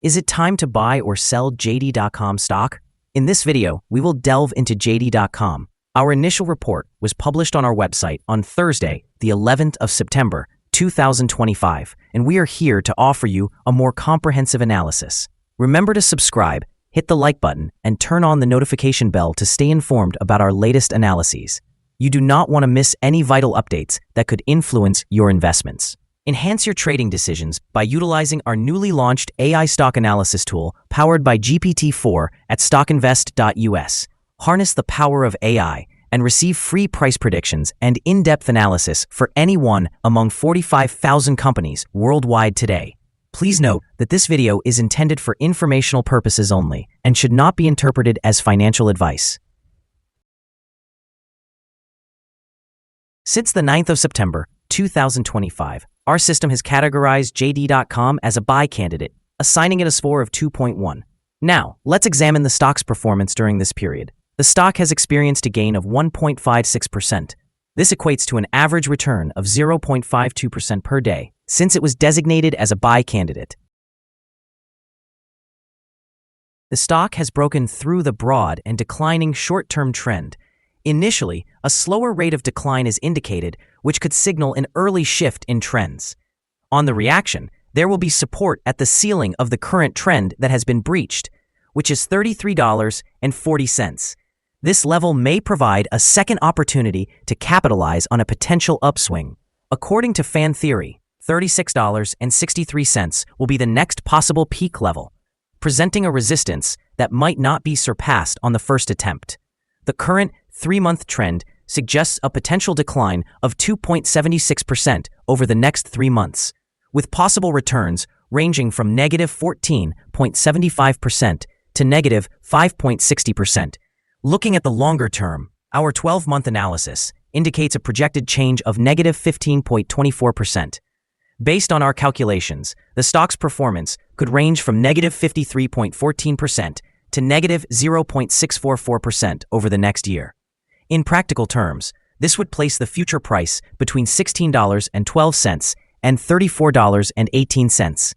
Is it time to buy or sell JD.com stock? In this video, we will delve into JD.com. Our initial report was published on our website on Thursday, the 11th of September, 2025, and we are here to offer you a more comprehensive analysis. Remember to subscribe, hit the like button, and turn on the notification bell to stay informed about our latest analyses. You do not want to miss any vital updates that could influence your investments. Enhance your trading decisions by utilizing our newly launched AI stock analysis tool powered by GPT-4 at StockInvest.us. Harness the power of AI and receive free price predictions and in-depth analysis for any one among 45,000 companies worldwide today. Please note that this video is intended for informational purposes only and should not be interpreted as financial advice. Since the 9th of September, 2025, our system has categorized JD.com as a buy candidate, assigning it a score of 2.1. Now, let's examine the stock's performance during this period. The stock has experienced a gain of 1.56%. This equates to an average return of 0.52% per day, since it was designated as a buy candidate. The stock has broken through the broad and declining short-term trend. Initially, a slower rate of decline is indicated, which could signal an early shift in trends. On the reaction, there will be support at the ceiling of the current trend that has been breached, which is $33.40. This level may provide a second opportunity to capitalize on a potential upswing. According to fan theory, $36.63 will be the next possible peak level, presenting a resistance that might not be surpassed on the first attempt. The current 3-month trend suggests a potential decline of 2.76% over the next 3 months, with possible returns ranging from negative 14.75% to negative 5.60%. Looking at the longer term, our 12-month analysis indicates a projected change of negative 15.24%. Based on our calculations, the stock's performance could range from negative 53.14% to negative 0.644% over the next year. In practical terms, this would place the future price between $16.12 and $34.18.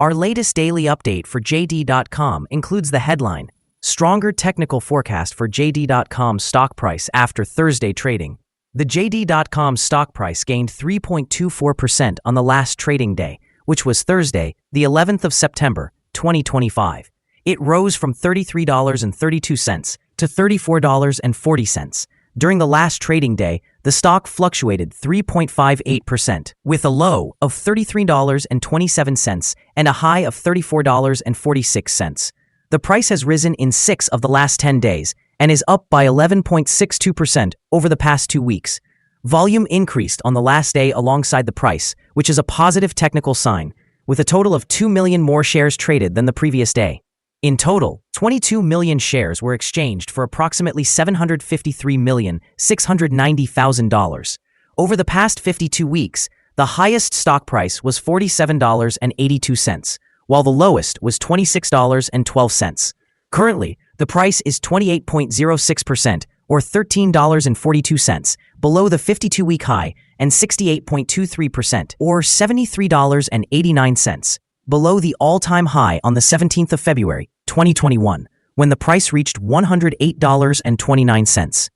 Our latest daily update for JD.com includes the headline, Stronger Technical Forecast for JD.com Stock Price After Thursday Trading. The JD.com stock price gained 3.24% on the last trading day, which was Thursday, the 11th of September, 2025. It rose from $33.32 to $34.40. During the last trading day, the stock fluctuated 3.58%, with a low of $33.27 and a high of $34.46. The price has risen in 6 of the last 10 days and is up by 11.62% over the past 2 weeks. Volume increased on the last day alongside the price, which is a positive technical sign, with a total of 2 million more shares traded than the previous day. In total, 22 million shares were exchanged for approximately $753,690,000. Over the past 52 weeks, the highest stock price was $47.82, while the lowest was $26.12. Currently, the price is 28.06%, or $13.42, below the 52-week high, and 68.23%, or $73.89, below the all-time high on the 17th of February, 2021, when the price reached $108.29.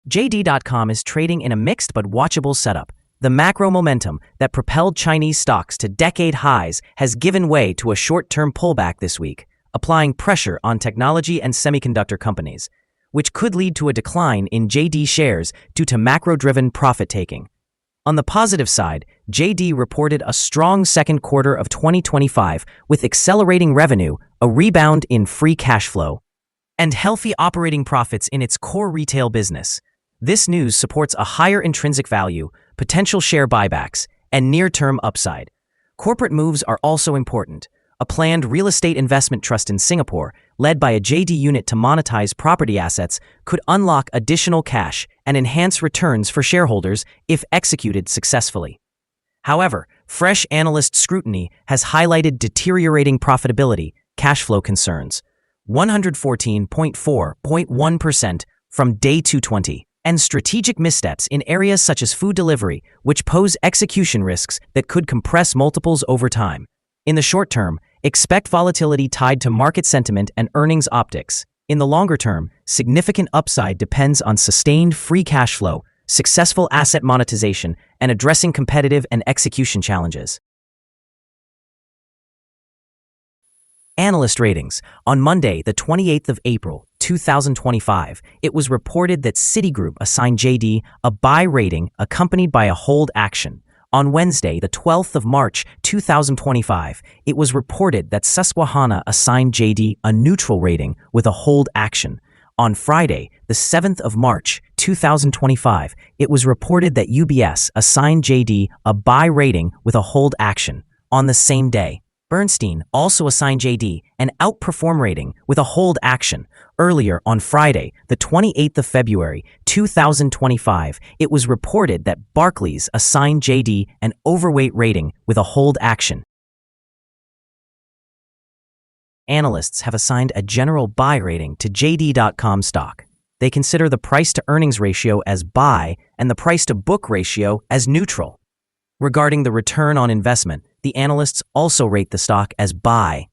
JD.com is trading in a mixed but watchable setup. The macro momentum that propelled Chinese stocks to decade highs has given way to a short-term pullback this week, applying pressure on technology and semiconductor companies, which could lead to a decline in JD shares due to macro-driven profit-taking. On the positive side, JD reported a strong second quarter of 2025 with accelerating revenue, a rebound in free cash flow, and healthy operating profits in its core retail business. This news supports a higher intrinsic value, potential share buybacks, and near-term upside. Corporate moves are also important. A planned real estate investment trust in Singapore, led by a JD unit to monetize property assets, could unlock additional cash and enhance returns for shareholders if executed successfully. However, fresh analyst scrutiny has highlighted deteriorating profitability, cash flow concerns. 114.4.1% from day 220. and strategic missteps in areas such as food delivery, which pose execution risks that could compress multiples over time. In the short term, expect volatility tied to market sentiment and earnings optics. In the longer term, significant upside depends on sustained free cash flow, successful asset monetization, and addressing competitive and execution challenges. Analyst ratings. On Monday, the 28th of April, 2025, it was reported that Citigroup assigned JD a buy rating accompanied by a hold action. On Wednesday, the 12th of March, 2025, it was reported that Susquehanna assigned JD a neutral rating with a hold action. On Friday, the 7th of March, 2025, it was reported that UBS assigned JD a buy rating with a hold action. On the same day, Bernstein also assigned JD an outperform rating with a hold action. Earlier on Friday, the 28th of February, 2025, it was reported that Barclays assigned JD an overweight rating with a hold action. Analysts have assigned a general buy rating to JD.com stock. They consider the price-to-earnings ratio as buy and the price-to-book ratio as neutral. Regarding the return on investment, the analysts also rate the stock as buy.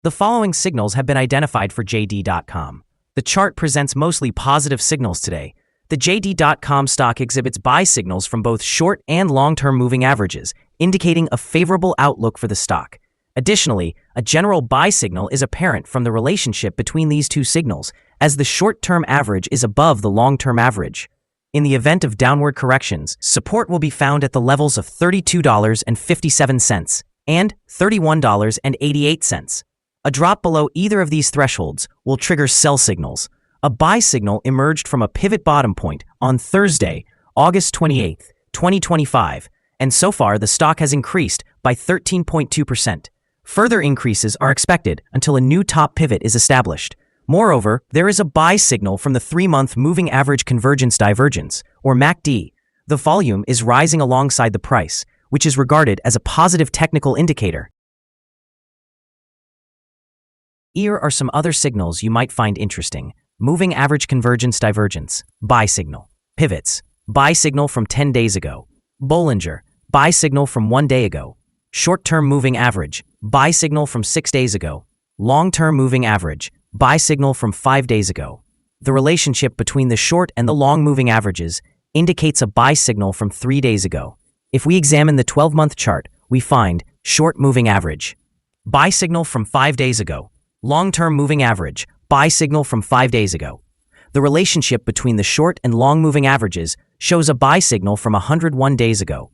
The following signals have been identified for JD.com. The chart presents mostly positive signals today. The JD.com stock exhibits buy signals from both short and long-term moving averages, indicating a favorable outlook for the stock. Additionally, a general buy signal is apparent from the relationship between these two signals, as the short-term average is above the long-term average. In the event of downward corrections, support will be found at the levels of $32.57 and $31.88. A drop below either of these thresholds will trigger sell signals. A buy signal emerged from a pivot bottom point on Thursday, August 28, 2025, and so far the stock has increased by 13.2%. Further increases are expected until a new top pivot is established. Moreover, there is a buy signal from the 3-month Moving Average Convergence Divergence, or MACD. The volume is rising alongside the price, which is regarded as a positive technical indicator. Here are some other signals you might find interesting. Moving Average Convergence Divergence, buy signal. Pivots, buy signal from 10 days ago. Bollinger, buy signal from 1 day ago. Short-term moving average, buy signal from 6 days ago. Long-term moving average, buy signal from 5 days ago. The relationship between the short and the long moving averages indicates a buy signal from 3 days ago. If we examine the 12-month chart, we find short moving average, buy signal from 5 days ago. Long-term moving average, buy signal from 5 days ago. The relationship between the short and long moving averages shows a buy signal from 101 days ago.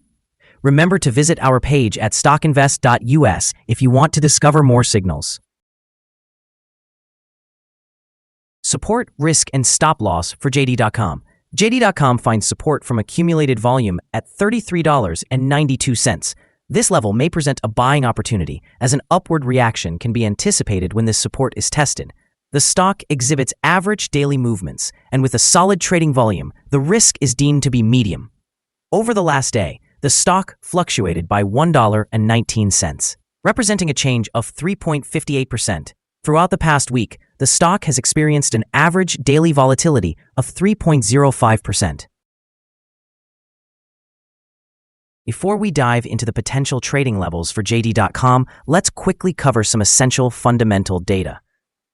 Remember to visit our page at StockInvest.us if you want to discover more signals. Support, risk, and stop loss for JD.com. JD.com finds support from accumulated volume at $33.92. This level may present a buying opportunity, as an upward reaction can be anticipated when this support is tested. The stock exhibits average daily movements, and with a solid trading volume, the risk is deemed to be medium. Over the last day, the stock fluctuated by $1.19, representing a change of 3.58%. Throughout the past week, the stock has experienced an average daily volatility of 3.05%. Before we dive into the potential trading levels for JD.com, let's quickly cover some essential fundamental data.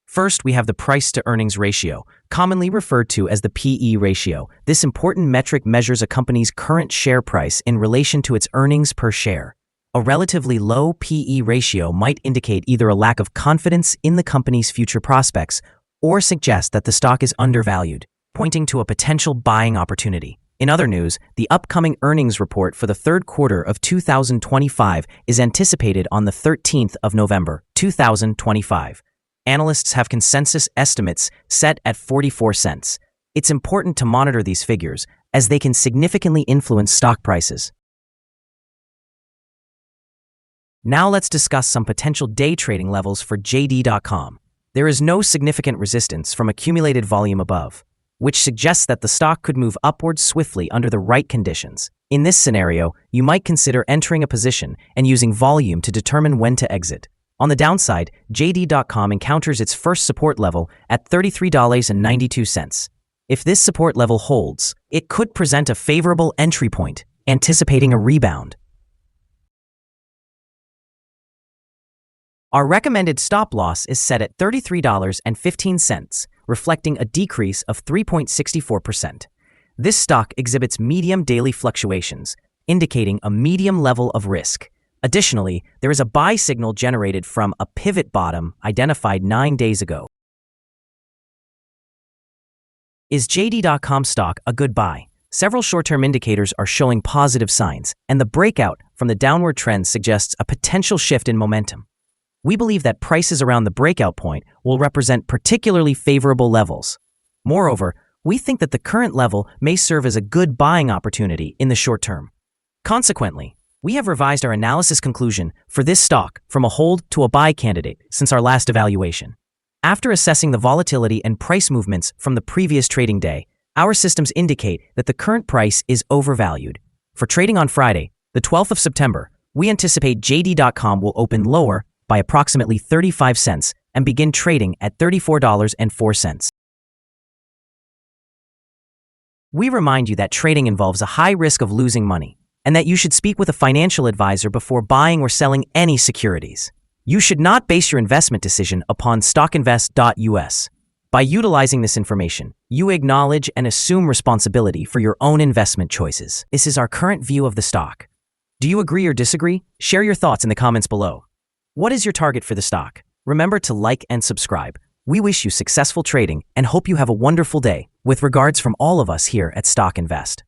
First, we have the price-to-earnings ratio, commonly referred to as the PE ratio. This important metric measures a company's current share price in relation to its earnings per share. A relatively low PE ratio might indicate either a lack of confidence in the company's future prospects or suggest that the stock is undervalued, pointing to a potential buying opportunity. In other news, the upcoming earnings report for the third quarter of 2025 is anticipated on the 13th of November, 2025. Analysts have consensus estimates set at 44 cents. It's important to monitor these figures, as they can significantly influence stock prices. Now let's discuss some potential day trading levels for JD.com. There is no significant resistance from accumulated volume above, which suggests that the stock could move upwards swiftly under the right conditions. In this scenario, you might consider entering a position and using volume to determine when to exit. On the downside, JD.com encounters its first support level at $33.92. If this support level holds, it could present a favorable entry point, anticipating a rebound. Our recommended stop loss is set at $33.15, reflecting a decrease of 3.64%. This stock exhibits medium daily fluctuations, indicating a medium level of risk. Additionally, there is a buy signal generated from a pivot bottom identified 9 days ago. Is JD.com stock a good buy? Several short-term indicators are showing positive signs, and the breakout from the downward trend suggests a potential shift in momentum. We believe that prices around the breakout point will represent particularly favorable levels. Moreover, we think that the current level may serve as a good buying opportunity in the short term. Consequently, we have revised our analysis conclusion for this stock from a hold to a buy candidate since our last evaluation. After assessing the volatility and price movements from the previous trading day, our systems indicate that the current price is overvalued. For trading on Friday, the 12th of September, we anticipate JD.com will open lower by approximately 35 cents and begin trading at $34.04. We remind you that trading involves a high risk of losing money, and that you should speak with a financial advisor before buying or selling any securities. You should not base your investment decision upon StockInvest.us. By utilizing this information, you acknowledge and assume responsibility for your own investment choices. This is our current view of the stock. Do you agree or disagree? Share your thoughts in the comments below. What is your target for the stock? Remember to like and subscribe. We wish you successful trading and hope you have a wonderful day. With regards from all of us here at Stock Invest.